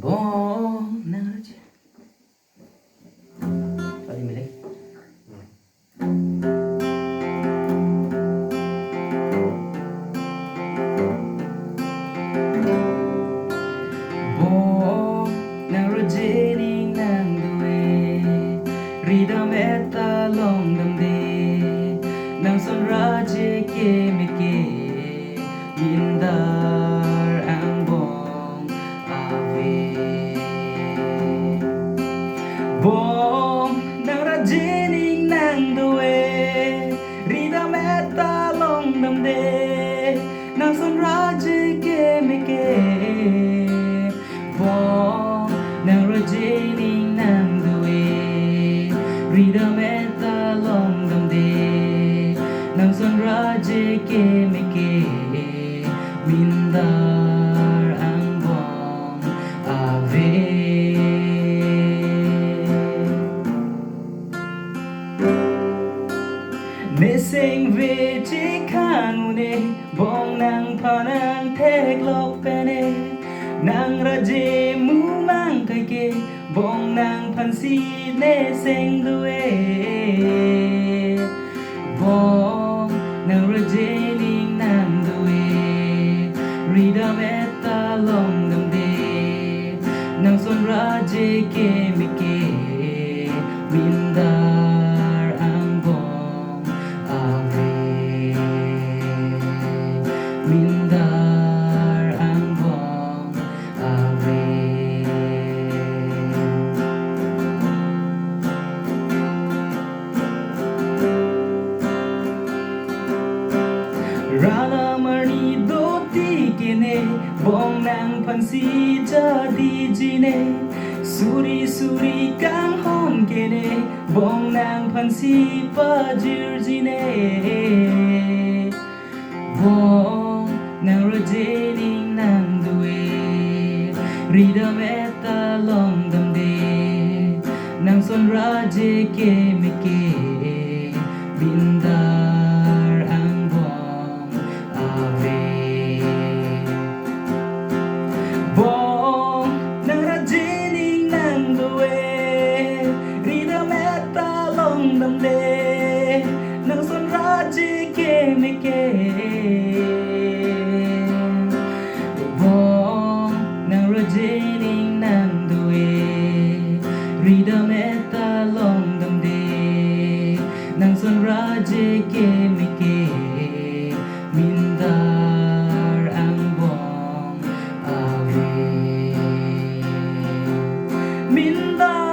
Bom na noche. Palimili. Bom na rojening nang duwe Ridam eta long damde Nang sonraje ke meke Indar ang bong ave Bom nang rajening nang duwe Ridam eta long damde Nang sonraje ke meke Bom nang rajening nang duwe Ridam eta long damde Nang sonraje ke meke Mindar ang bong ave Missing vete kanune Bong nang panang teglok pene Nang raje mu mang kai ke Bong nang pansi ne seng duwe Bong nang raje ning nang duwe Ridam eta long damde Nang son raje ke meke Mindar ang bong ave Mindar ang bong ave Rana marni doti kene Bong nang pansi jadi jine Suri suri kang hon kene Bong nang pansi pajir jine Bong nang rajening nang duwe Ridam eta long damde Nang son raje ke meke Bindar ang bong ave Bong nang rajening nang duwe Ridam eta long damde Nang son raje ke meke Bong nang rajening nang duwe Ridam eta long damde Nang son raje ke meke Mindar ang bong ave Mindar